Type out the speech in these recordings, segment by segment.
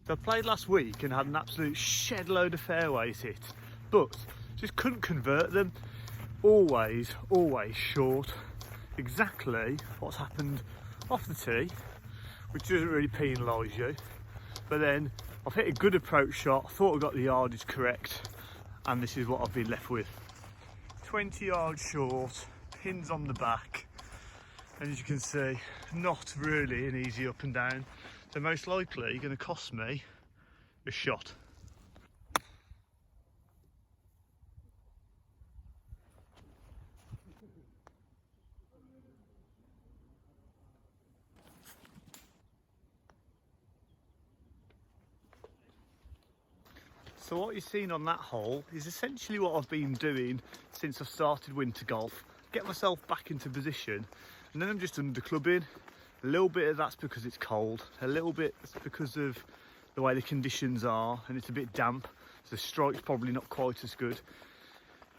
So I played last week and had an absolute shed load of fairways hit, but just couldn't convert them. Always short. Exactly what's happened off the tee, which doesn't really penalise you. But then I've hit a good approach shot, thought I got the yardage correct, and this is what I've been left with. 20 yards short, pins on the back, and as you can see, not really an easy up and down. So most likely going to cost me a shot. So what you've seen on that hole is essentially what I've been doing since I've started winter golf. Get myself back into position, and then I'm just underclubbing. A little bit of that's because it's cold, a little bit it's because of the way the conditions are and it's a bit damp, so the strike's probably not quite as good.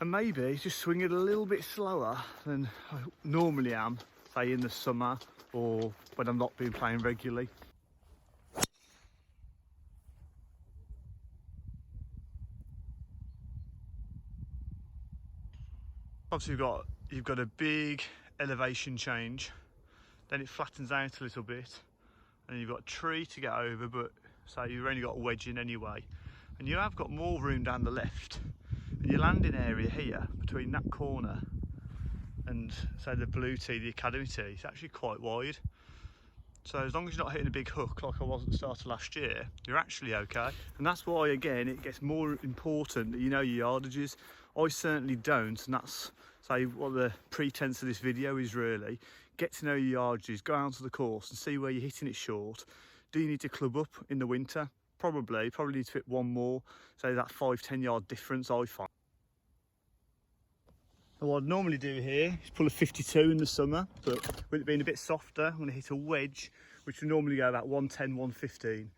And maybe just swing it a little bit slower than I normally am, say in the summer or when I'm not been playing regularly. Obviously you've got a big elevation change, then it flattens out a little bit, and then you've got a tree to get over, but say you've only got a wedge in anyway, and you have got more room down the left, and your landing area here between that corner and say the blue tee, the academy tee, is actually quite wide. So as long as you're not hitting a big hook like I was at the start of last year, you're actually okay. And that's why, again, it gets more important that you know your yardages. I certainly don't, and that's say what the pretense of this video is really. Get to know your yardages, go out to the course and see where you're hitting it short. Do you need to club up in the winter? Probably need to hit one more, say that 5-10 yard difference I find. And what I'd normally do here is pull a 52 in the summer, but with it being a bit softer, I'm going to hit a wedge, which would normally go about 110, 115.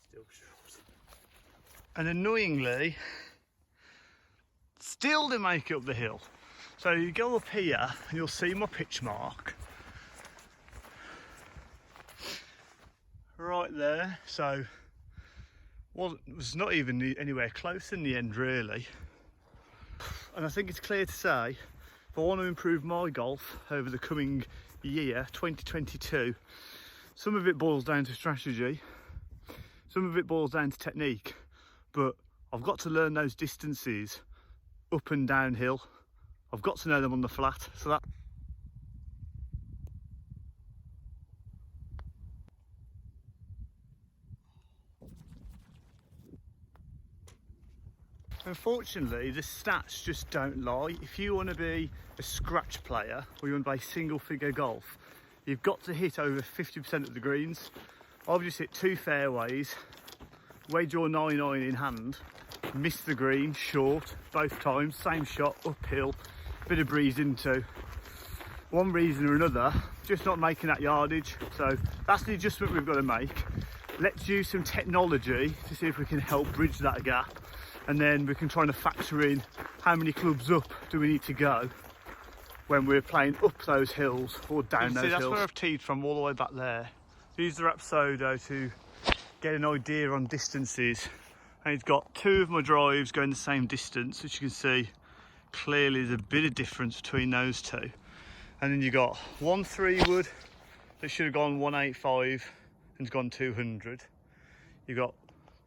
Still short. And annoyingly, still to make it up the hill. So you go up here and you'll see my pitch mark right there. So was not even anywhere close in the end really. And I think it's clear to say, if I want to improve my golf over the coming year, 2022, some of it boils down to strategy, some of it boils down to technique, but I've got to learn those distances up and downhill. I've got to know them on the flat, so that. Unfortunately, the stats just don't lie. If you want to be a scratch player or you want to play single figure golf, you've got to hit over 50% of the greens. I've just hit 2 fairways, wedge or 9-iron in hand, missed the green short both times, same shot, uphill, bit of breeze into. One reason or another, just not making that yardage. So that's the adjustment we've got to make. Let's use some technology to see if we can help bridge that gap, and then we can try and factor in how many clubs up do we need to go when we're playing up those hills or down those hills. That's where I've teed from, all the way back there. Use the Rapsodo to get an idea on distances, and it's got 2 of my drives going the same distance, which you can see clearly there's a bit of difference between those 2. And then you got 1 3-wood that should have gone 185 and gone 200. You got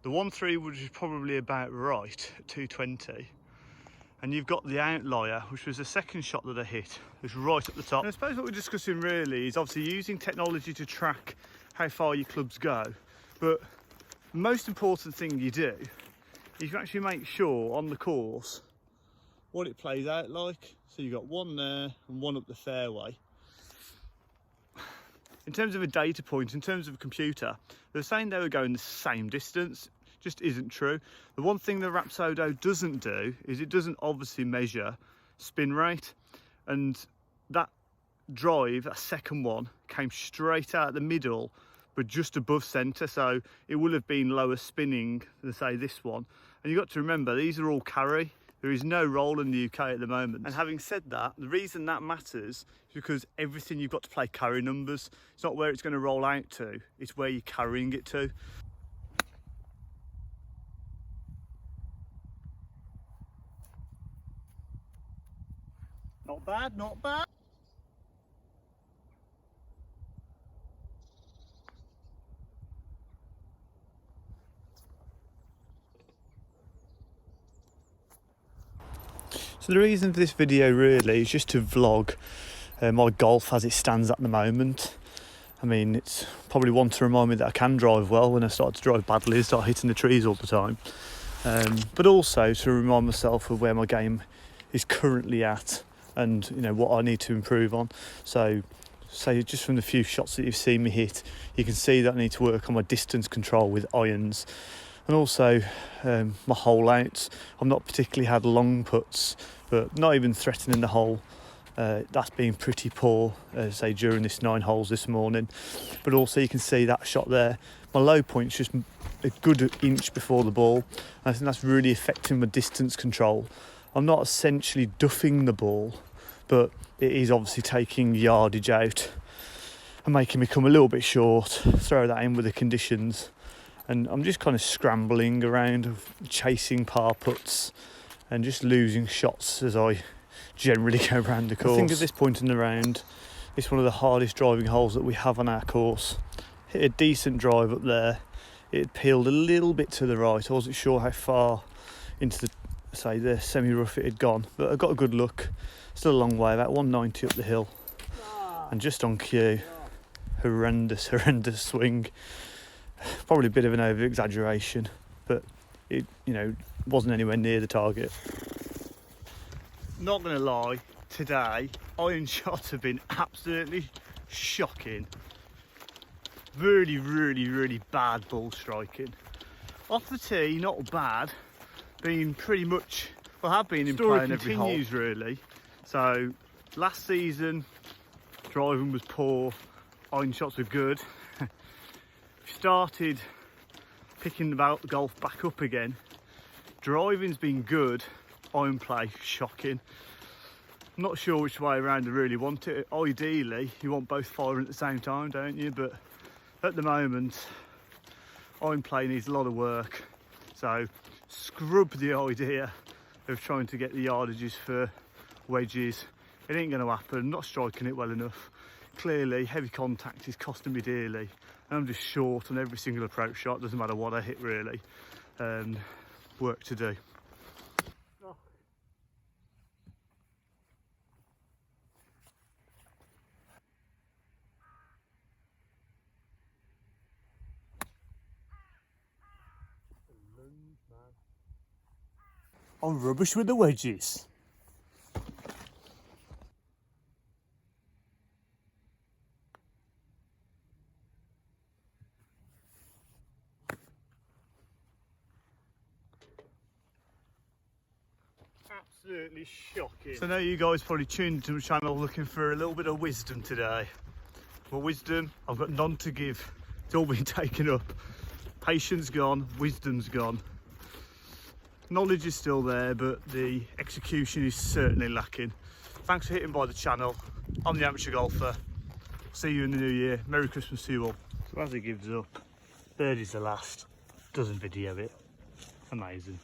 the 1 3-wood, which is probably about right at 220. And you've got the outlier, which was the second shot that I hit, was right at the top. And I suppose what we're discussing really is obviously using technology to track how far your clubs go. But the most important thing you do is you actually make sure on the course what it plays out like. So you've got 1 there and 1 up the fairway. In terms of a data point, in terms of a computer, they're saying they were going the same distance. Just isn't true. The one thing the Rapsodo doesn't do is it doesn't obviously measure spin rate, and that drive, that second one, came straight out the middle, but just above centre, so it will have been lower spinning than say this one. And you've got to remember, these are all carry. There is no roll in the UK at the moment. And having said that, the reason that matters is because everything you've got to play carry numbers. It's not where it's going to roll out to, it's where you're carrying it to. Not bad, not bad. So the reason for this video really is just to vlog my golf as it stands at the moment. I mean, it's probably one to remind me that I can drive well. When I start to drive badly, I start hitting the trees all the time. But also to remind myself of where my game is currently at and, you know, what I need to improve on. So say just from the few shots that you've seen me hit, you can see that I need to work on my distance control with irons. And also my hole outs. I've not particularly had long putts, but not even threatening the hole. That's been pretty poor, say during this 9 holes this morning. But also you can see that shot there. My low point's just a good inch before the ball. I think that's really affecting my distance control. I'm not essentially duffing the ball, but it is obviously taking yardage out and making me come a little bit short. Throw that in with the conditions. And I'm just kind of scrambling around, chasing par putts and just losing shots as I generally go around the course. I think at this point in the round, it's one of the hardest driving holes that we have on our course. Hit a decent drive up there. It peeled a little bit to the right. I wasn't sure how far into the semi-rough it had gone, but I got a good look. Still a long way, about 190 up the hill. And just on cue, horrendous swing. Probably a bit of an over-exaggeration, but it, you know, wasn't anywhere near the target. Not gonna lie, today iron shots have been absolutely shocking. Really bad ball striking. Off the tee, not bad. Been pretty much, well, have been in playing every hole. Continues really. So last season, driving was poor, iron shots were good. Started picking the golf back up again. Driving's been good, iron play shocking. I'm not sure which way around I really want it. Ideally you want both firing at the same time, don't you? But at the moment iron play needs a lot of work, so scrub the idea of trying to get the yardages for wedges. It ain't going to happen. I'm not striking it well enough. Clearly heavy contact is costing me dearly. I'm just short on every single approach shot, doesn't matter what I hit really. Work to do. Oh. I'm rubbish with the wedges. Absolutely shocking. So now you guys probably tuned into the channel looking for a little bit of wisdom today. For wisdom, I've got none to give. It's all been taken up. Patience gone, wisdom's gone. Knowledge is still there, but the execution is certainly lacking. Thanks for hitting by the channel. I'm the Amateur Golfer. See you in the new year. Merry Christmas to you all. So as he gives up, birdie's the last. Doesn't video it. Amazing.